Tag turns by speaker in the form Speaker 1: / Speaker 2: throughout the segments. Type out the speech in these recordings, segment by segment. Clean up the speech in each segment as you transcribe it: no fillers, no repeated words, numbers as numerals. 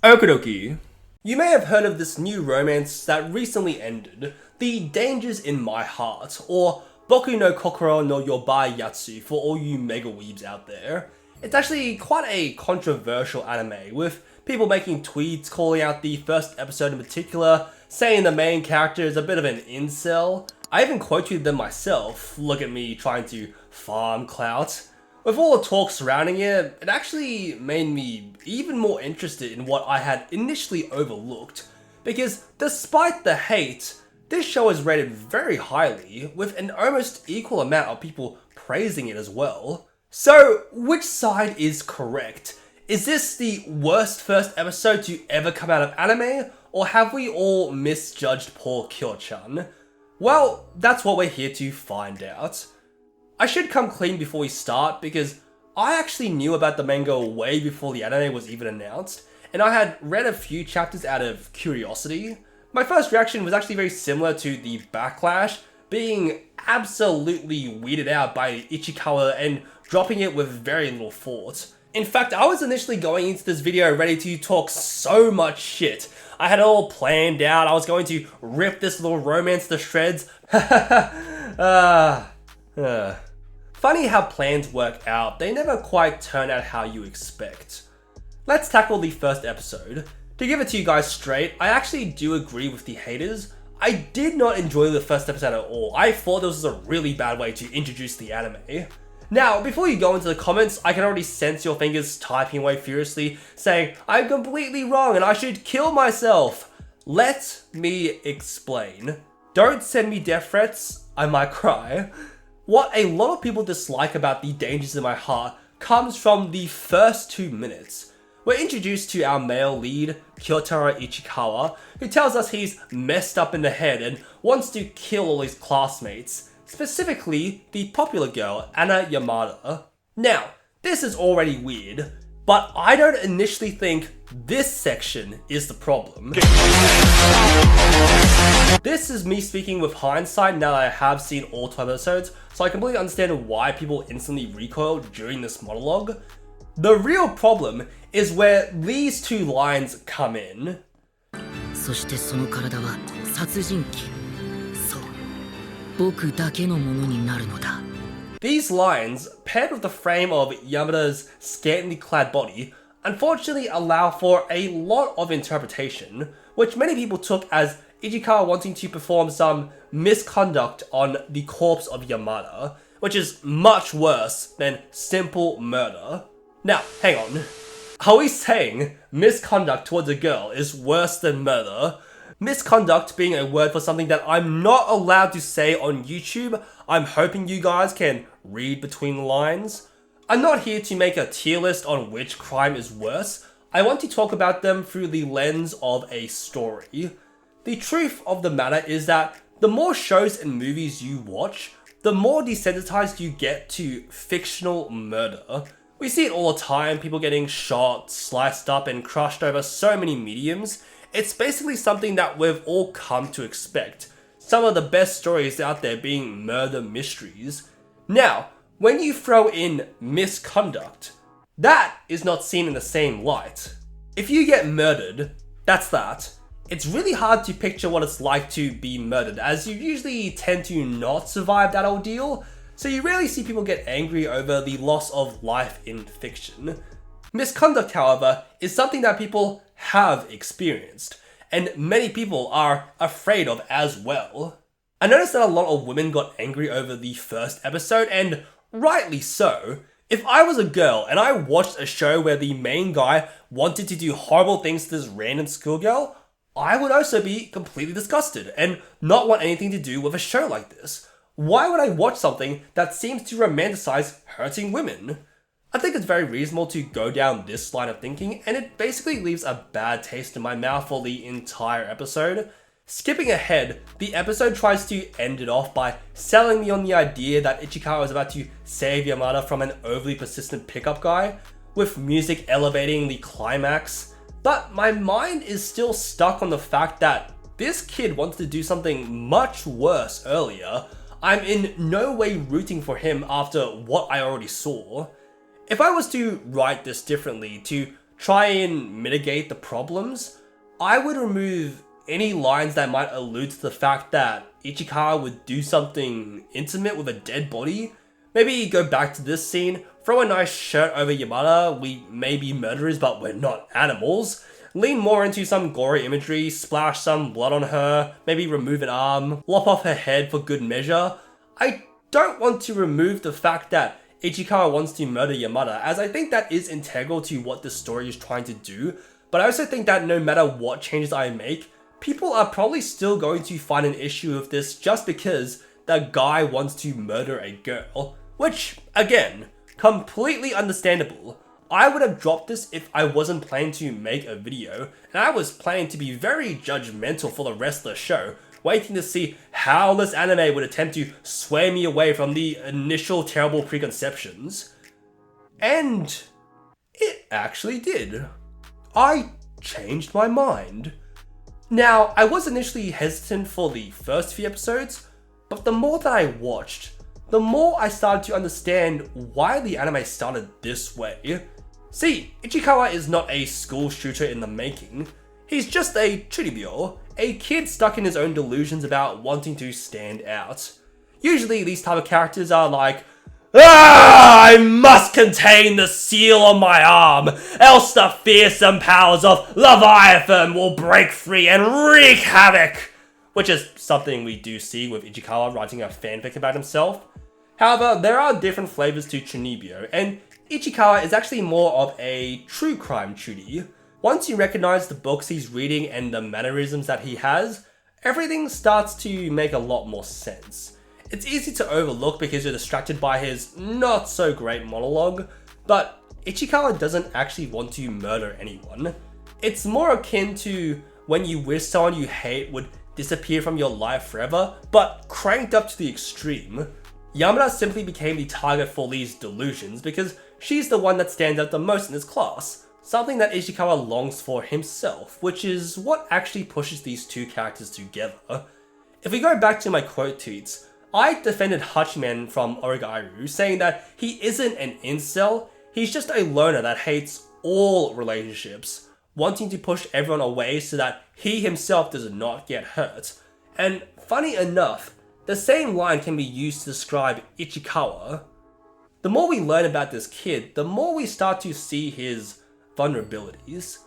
Speaker 1: Okidoki. You may have heard of this new romance that recently ended, The Dangers in My Heart, or Boku no Kokoro no Yobai Yatsu for all you mega weebs out there. It's actually quite a controversial anime, with people making tweets calling out the first episode in particular, saying the main character is a bit of an incel. I even quoted them myself, look at me trying to farm clout. With all the talk surrounding it, it actually made me even more interested in what I had initially overlooked, because despite the hate, this show is rated very highly, with an almost equal amount of people praising it as well. So, which side is correct? Is this the worst first episode to ever come out of anime, or have we all misjudged poor Kyo-chan? Well, that's what we're here to find out. I should come clean before we start, because I actually knew about the manga way before the anime was even announced, and I had read a few chapters out of curiosity. My first reaction was actually very similar to the backlash, being absolutely weirded out by Ichikawa and dropping it with very little thought. In fact, I was initially going into this video ready to talk so much shit. I had it all planned out, I was going to rip this little romance to shreds. Funny how plans work out, they never quite turn out how you expect. Let's tackle the first episode. To give it to you guys straight, I actually do agree with the haters. I did not enjoy the first episode at all. I thought this was a really bad way to introduce the anime. Now, before you go into the comments, I can already sense your fingers typing away furiously, saying, I'm completely wrong and I should kill myself. Let me explain. Don't send me death threats, I might cry. What a lot of people dislike about The Dangers in My Heart comes from the first 2 minutes. We're introduced to our male lead, Kyotaro Ichikawa, who tells us he's messed up in the head and wants to kill all his classmates, specifically the popular girl, Anna Yamada. Now, this is already weird, but I don't initially think this section is the problem. This is me speaking with hindsight now that I have seen all 12 episodes, so I completely understand why people instantly recoiled during this monologue. The real problem is where these two lines come in. These lines, paired with the frame of Yamada's scantily clad body, unfortunately allow for a lot of interpretation, which many people took as Ichikawa wanting to perform some misconduct on the corpse of Yamada, which is much worse than simple murder. Now, hang on. Are we saying misconduct towards a girl is worse than murder? Misconduct being a word for something that I'm not allowed to say on YouTube. I'm hoping you guys can read between the lines. I'm not here to make a tier list on which crime is worse. I want to talk about them through the lens of a story. The truth of the matter is that the more shows and movies you watch, the more desensitized you get to fictional murder. We see it all the time, people getting shot, sliced up and crushed over so many mediums. It's basically something that we've all come to expect. Some of the best stories out there being murder mysteries. Now, when you throw in misconduct, that is not seen in the same light. If you get murdered, that's that. It's really hard to picture what it's like to be murdered, as you usually tend to not survive that ordeal, so you rarely see people get angry over the loss of life in fiction. Misconduct, however, is something that people have experienced, and many people are afraid of as well. I noticed that a lot of women got angry over the first episode, and rightly so. If I was a girl and I watched a show where the main guy wanted to do horrible things to this random schoolgirl, I would also be completely disgusted and not want anything to do with a show like this. Why would I watch something that seems to romanticize hurting women? I think it's very reasonable to go down this line of thinking, and it basically leaves a bad taste in my mouth for the entire episode. Skipping ahead, the episode tries to end it off by selling me on the idea that Ichikawa is about to save Yamada from an overly persistent pickup guy, with music elevating the climax. But my mind is still stuck on the fact that this kid wanted to do something much worse earlier. I'm in no way rooting for him after what I already saw. If I was to write this differently, to try and mitigate the problems, I would remove any lines that might allude to the fact that Ichikawa would do something intimate with a dead body. Maybe go back to this scene, throw a nice shirt over Yamada, we may be murderers but we're not animals. Lean more into some gory imagery, splash some blood on her, maybe remove an arm, lop off her head for good measure. I don't want to remove the fact that Ichikawa wants to murder Yamada, as I think that is integral to what the story is trying to do, but I also think that no matter what changes I make, people are probably still going to find an issue with this just because the guy wants to murder a girl. Which, again, completely understandable. I would have dropped this if I wasn't planning to make a video, and I was planning to be very judgmental for the rest of the show, waiting to see how this anime would attempt to sway me away from the initial terrible preconceptions. And it actually did. I changed my mind. Now, I was initially hesitant for the first few episodes, but the more that I watched, the more I started to understand why the anime started this way. See, Ichikawa is not a school shooter in the making. He's just a churibyo, a kid stuck in his own delusions about wanting to stand out. Usually these type of characters are like, I must contain the seal on my arm, else the fearsome powers of Leviathan will break free and wreak havoc. Which is something we do see with Ichikawa writing a fanfic about himself. However, there are different flavors to chunibyo, and Ichikawa is actually more of a true crime churi. Once you recognize the books he's reading and the mannerisms that he has, everything starts to make a lot more sense. It's easy to overlook because you're distracted by his not so great monologue, but Ichikawa doesn't actually want to murder anyone. It's more akin to when you wish someone you hate would disappear from your life forever, but cranked up to the extreme. Yamada simply became the target for these delusions because she's the one that stands out the most in his class, something that Ichikawa longs for himself, which is what actually pushes these two characters together. If we go back to my quote tweets, I defended Hachiman from Origairu, saying that he isn't an incel, he's just a loner that hates all relationships, wanting to push everyone away so that he himself does not get hurt. And funny enough, the same line can be used to describe Ichikawa. The more we learn about this kid, the more we start to see his vulnerabilities.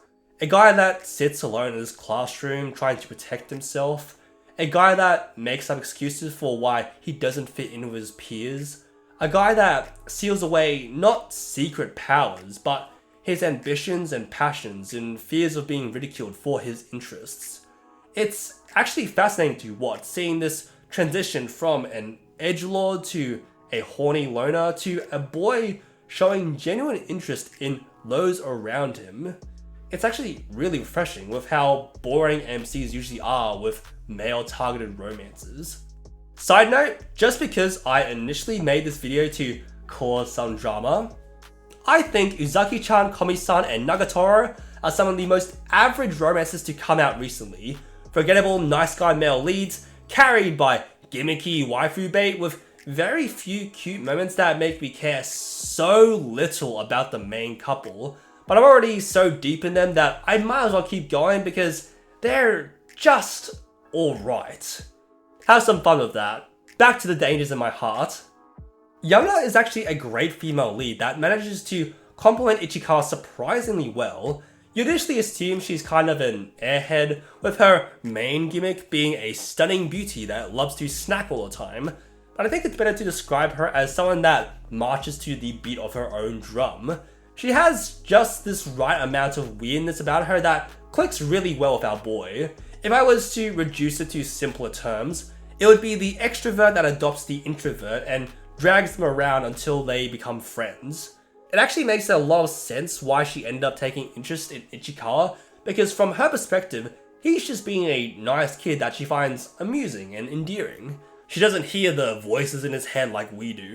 Speaker 1: A guy that sits alone in his classroom trying to protect himself. A guy that makes up excuses for why he doesn't fit in with his peers. A guy that seals away not secret powers, but his ambitions and passions and fears of being ridiculed for his interests. It's actually fascinating to watch, seeing this transition from an edgelord to a horny loner to a boy showing genuine interest in those around him. It's actually really refreshing with how boring MCs usually are with male-targeted romances. Side note, just because I initially made this video to cause some drama, I think Uzaki-chan, Komi-san, and Nagatoro are some of the most average romances to come out recently. Forgettable nice guy male leads, carried by gimmicky waifu bait with very few cute moments that make me care so little about the main couple, but I'm already so deep in them that I might as well keep going because they're just alright. Have some fun with that. Back to the dangers in my heart. Yamada is actually a great female lead that manages to complement Ichikawa surprisingly well. You initially assume she's kind of an airhead, with her main gimmick being a stunning beauty that loves to snack all the time, but I think it's better to describe her as someone that marches to the beat of her own drum. She has just this right amount of weirdness about her that clicks really well with our boy. If I was to reduce it to simpler terms, it would be the extrovert that adopts the introvert and drags them around until they become friends. It actually makes a lot of sense why she ended up taking interest in Ichikawa, because from her perspective, he's just being a nice kid that she finds amusing and endearing. She doesn't hear the voices in his head like we do.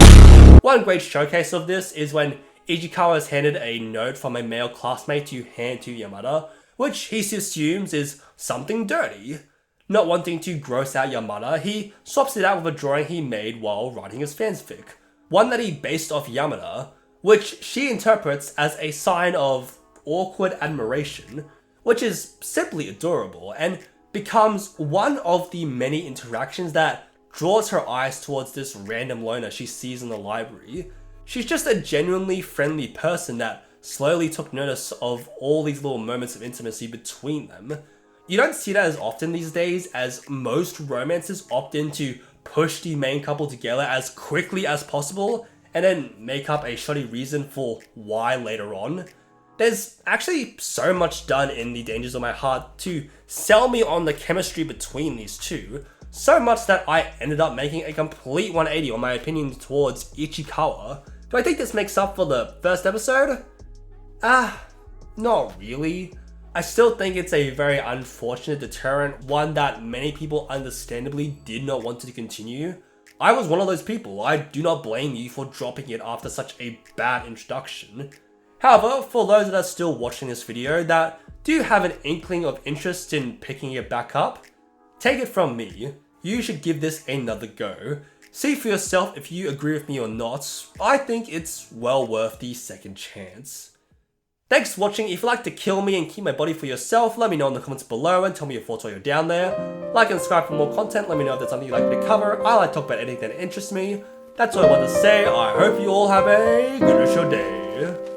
Speaker 1: One great showcase of this is when Ichikawa is handed a note from a male classmate to hand to Yamada, which he assumes is something dirty. Not wanting to gross out Yamada, he swaps it out with a drawing he made while writing his fanfic, one that he based off Yamada, which she interprets as a sign of awkward admiration, which is simply adorable and becomes one of the many interactions that draws her eyes towards this random loner she sees in the library. She's just a genuinely friendly person that slowly took notice of all these little moments of intimacy between them. You don't see that as often these days, as most romances opt in to push the main couple together as quickly as possible and then make up a shoddy reason for why later on. There's actually so much done in The Dangers of My Heart to sell me on the chemistry between these two, so much that I ended up making a complete 180 on my opinion towards Ichikawa. Do I think this makes up for the first episode? Not really. I still think it's a very unfortunate deterrent, one that many people understandably did not want to continue. I was one of those people. I do not blame you for dropping it after such a bad introduction. However, for those that are still watching this video that do have an inkling of interest in picking it back up, take it from me, you should give this another go. See for yourself if you agree with me or not. I think it's well worth the second chance. Thanks for watching. If you'd like to kill me and keep my body for yourself, let me know in the comments below and tell me your thoughts while you're down there. Like and subscribe for more content, let me know if there's something you'd like me to cover. I like to talk about anything that interests me. That's all I want to say. I hope you all have a good rest of your day.